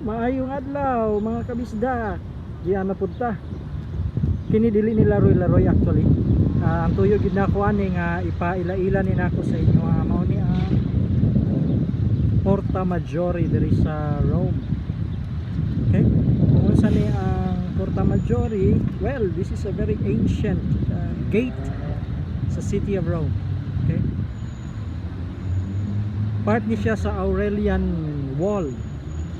Maayong adlaw mga kabisda. Diyan na punta. Kini dili ni Laruy-laroy actually. Ang tuyo gid nako ani nga ipaila-ila ni nako sa inyo mao ni ang Porta Maggiore diri sa Rome. Okay? Kung unsa ni ang Porta Maggiore, well, this is a very ancient gate sa city of Rome. Okay? Part ni siya sa Aurelian Wall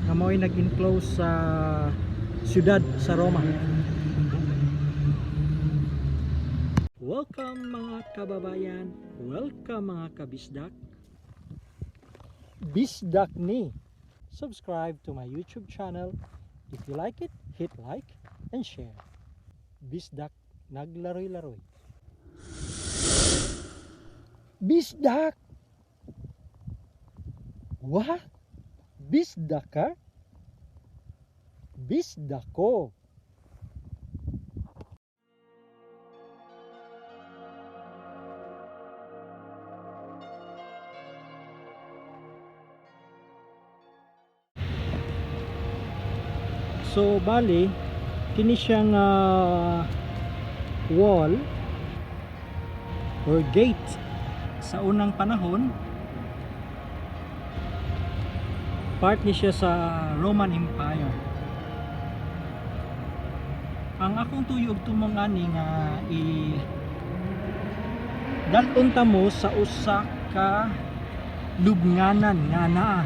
na mao'y nag-enclose sa siyudad sa Roma. Welcome mga kababayan, welcome mga kabisdak. Bisdak ni. Subscribe to my YouTube channel. If you like it, hit like and share. Bisdak naglaroy-laroy. Bisdak. What? Bisdak ka? Bisdako. So bali kini siyang wall or gate sa unang panahon. Part ni siya sa Roman Empire. Ang akong tuyog tumong ani nga dalton ta mo sa usa ka lubnganan nga naa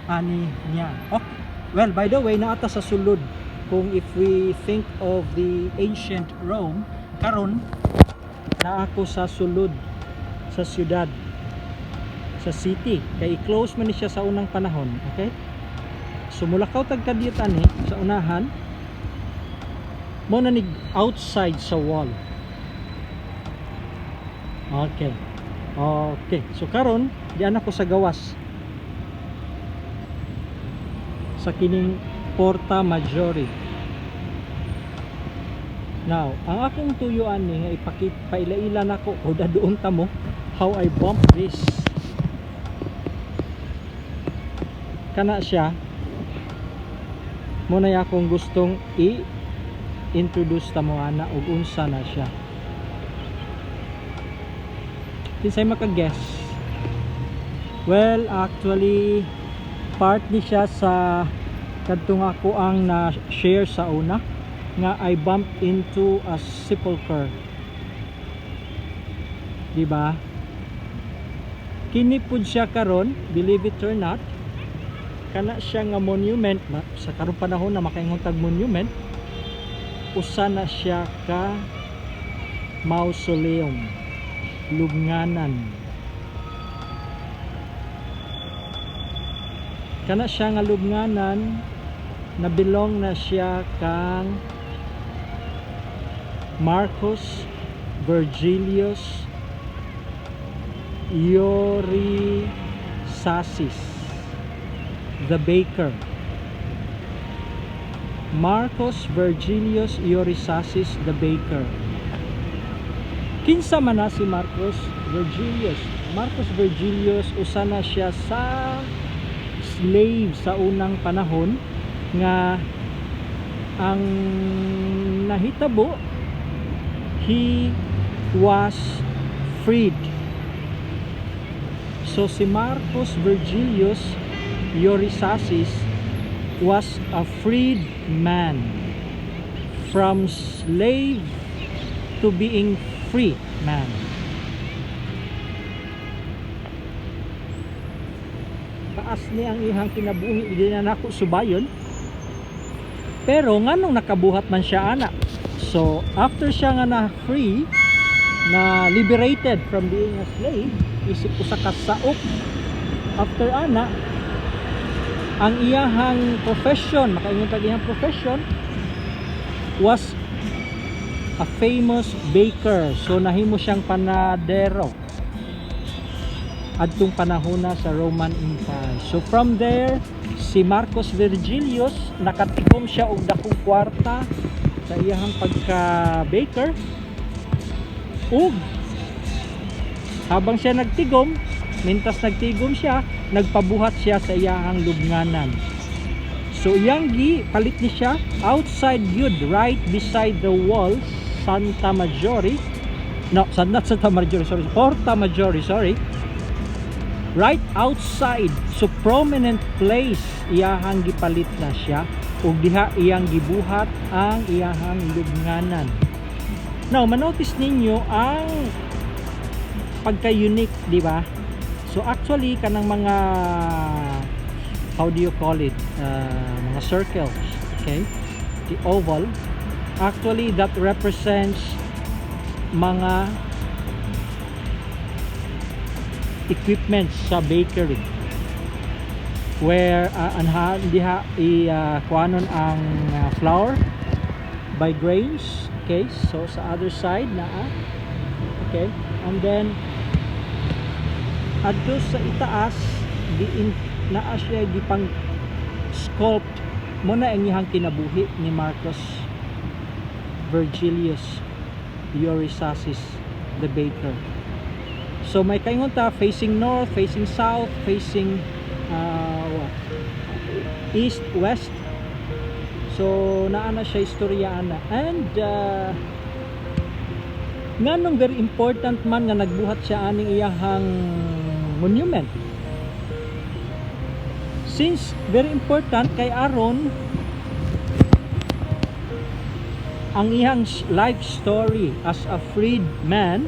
ani niya. Okay. Well, by the way, naata sa sulod. Kung if we think of the ancient Rome, karon naa ako sa sulod sa siyudad, sa city, kay i-close man ni siya sa unang panahon. Okay, so mulakaw tagkadiyot ani sa unahan mo na nig outside sa wall. Okay, so karon diyan ako sa gawas sa kining Porta Maggiore. Now ang akong tuyuan ni nga ipaila-ila nako o dadoon ta mo how I bump this. Kana siya muna akong gustong i-introduce ta mo ana og unsa na siya. Kinsay maka-guess? Well, actually part ni siya sa kadtong ako ang na-share sa una nga I bumped into a sepulchre. Diba? Kini pud siya karon, believe it or not, kana siya nga monument sa karong panahon na makaingon tag monument, usa na siya ka mausoleum, lubnganan. Kana siya nga lubnganan na belong na siya kang Marcus Vergilius Eurysaces the Baker. Marcus Vergilius Eurysaces the Baker. Kinsa man na si Marcus Vergilius? Marcus Vergilius usa na siya sa slave sa unang panahon nga ang nahitabo, he was freed. So si Marcus Vergilius Eurysaces was a freed man from slave to being free man. Taas ni ang ihang kinabuhi, hindi na nako subayon, pero nganong nakabuhat man siya ana. So after siya nga na free, na liberated from being a slave, isip usa ka saop, after ana ang iyahang profession, makaingon tag iyang profession was a famous baker. So nahimo siyang panadero adtong panahona sa Roman Empire. So from there, si Marcus Vergilius nakatigom siya og dakong kwarta sa iyang pagka-baker, ug habang siya nagtigom, mintas nagtigom siya, nagpabuhat siya sa iyang lubnganan. So iyang palit ni siya outside yun, right beside the wall, Santa Maggiore. No, not Santa Maggiore, sorry, Porta Maggiore, sorry. Right outside, so prominent place, iyahang gipalit na siya ug diha iyang gibuhat ang iyahang lubnganan. Now, manotice ninyo ang pagka-unique, di ba? So actually kanang mga, how do you call it, mga circles, okay, the oval, actually that represents mga equipments sa bakery where diha kuanon ang flour by grains, okay, so sa other side na okay, and then adto sa itaas naa siya gipang sculpt mo na ang iyang kinabuhi ni Marcus Vergilius Eurysaces the Baker. So may kaingon ta facing north, facing south, facing east, west. So naa na siya istoryaan na. And nganong very important man nga nagbuhat siya aning iyahang monument. Since very important kay aron ang iyang life story as a freed man,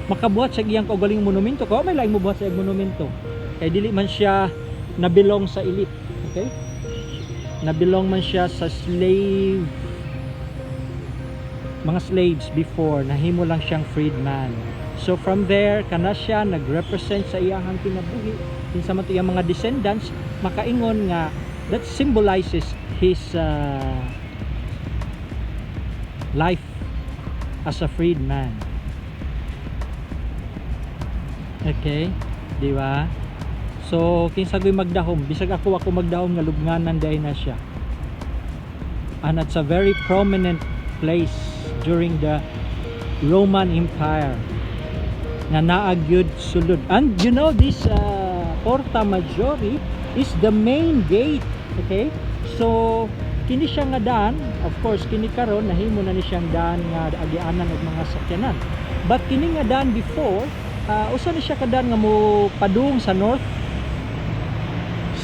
makabuhat sa iyang kaugaling monumento. Kung may laing mobuhat sa iyang monumento, kay dili man siya nabilong sa elite, okay, nabilong man siya sa mga slaves before, nahimo lang siyang freedman. So from there kana siya nagrepresent sa iyang kinabuhi. Kinsa man iyang mga descendants makaingon nga that symbolizes his life as a freedman. Okay, di ba? So kinsa goy magdahom, bisag ako magdahom nga lubnganan day na siya. And it's a very prominent place during the Roman Empire na naagyud sulod. And you know this Porta Maggiore is the main gate, okay? So kini siya nga daan, of course kini karon nahimo na ni siyang daan nga agianan og mga sakyanan. But kini nga daan before, usa ni siya kadaan nga mo padung sa north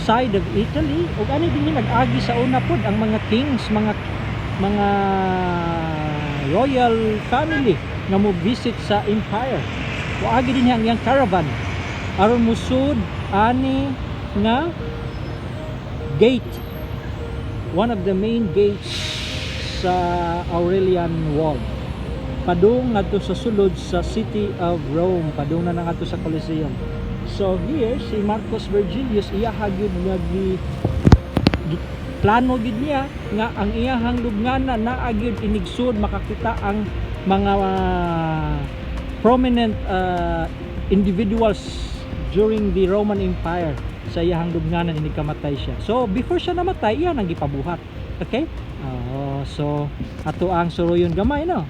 side of Italy, ug ani dinhi nag-agi sa una pod ang mga kings, mga royal family nga mo visit sa empire. Agi dinhi ang iyang caravan aron musud ani nga gate, one of the main gates sa Aurelian Wall, padung ngadto sa sulod sa city of Rome, padung na ngadto sa Colosseum. So here si Marcus Vergilius iya gyud nga plano gid niya nga ang iyahang lubnganan naa gyud inigsud makakita ang mga prominent individuals during the Roman Empire sa iyahang lubnganan inigkamatay siya. So before siya namatay iya nang gipabuhat. Okay? So ato ang suruyon gamay, no?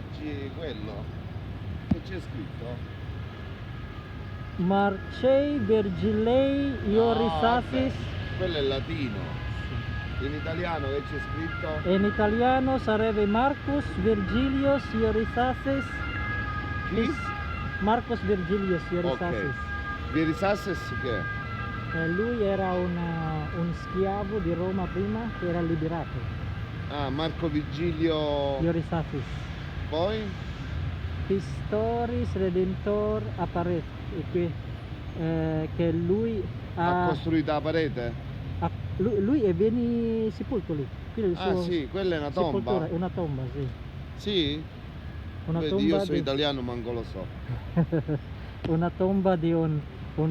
leggi quello. Che c'è scritto? Marcei Vergilei Eurysaces. Quello è latino. In italiano che c'è scritto? In italiano sarebbe Marcus Vergilius Eurysaces. Chi? Marcus Vergilius Eurysaces. Ok. Eurysaces che? Lui era un schiavo di Roma prima che era liberato. Ah, Marco Virgilio. Eurysaces. Poi? Pistoris Redentor apparet. E che lui Ha costruito la parete? Lui è Beni sepolto lì. Sì, quella è una tomba. È una tomba, sì. Sì? Una Vedi, tomba io sono italiano, manco lo so. Una tomba di un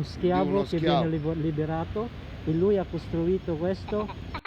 schiavo che viene liberato e lui ha costruito questo.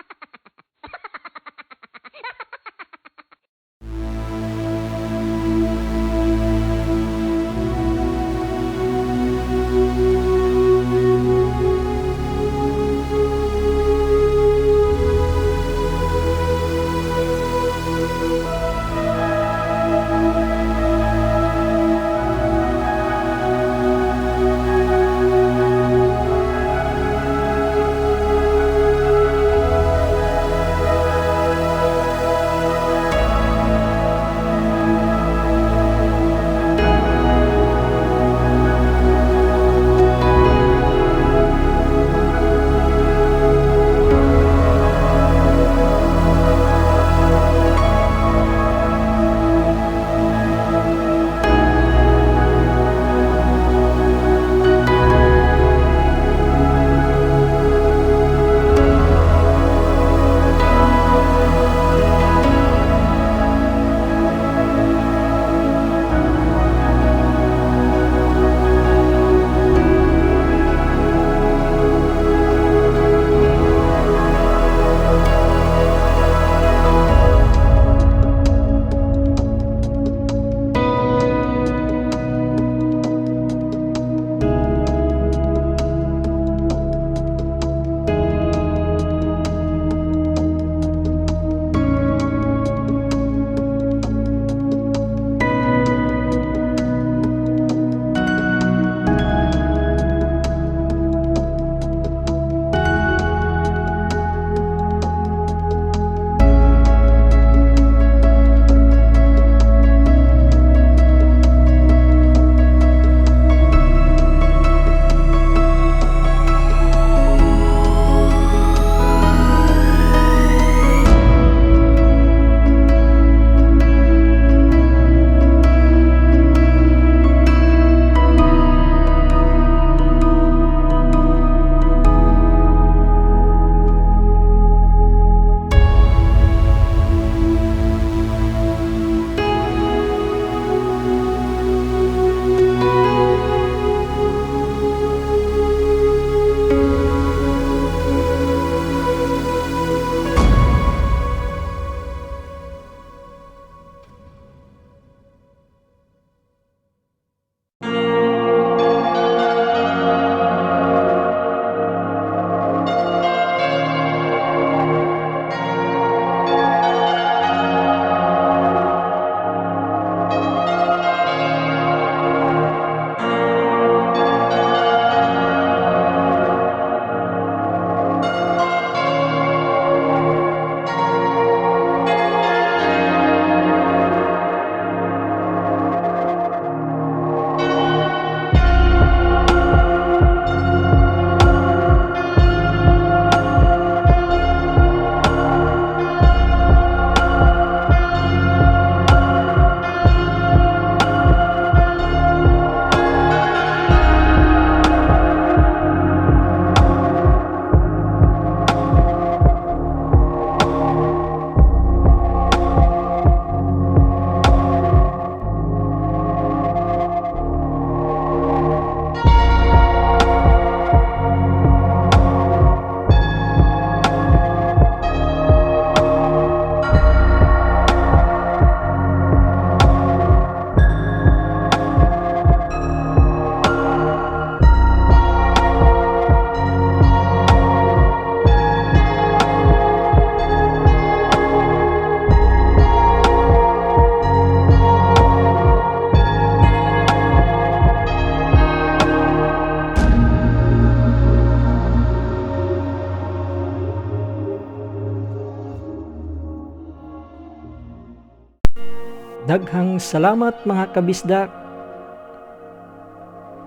Daghang salamat mga kabisdak.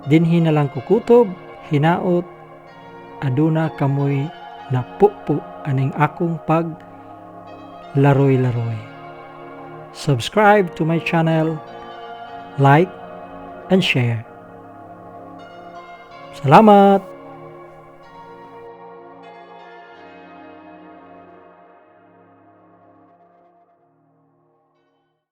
Dinhi na lang kukutob, hinaot, aduna kamoy napupo aning akong pag laroy-laroy. Subscribe to my channel, like, and share. Salamat!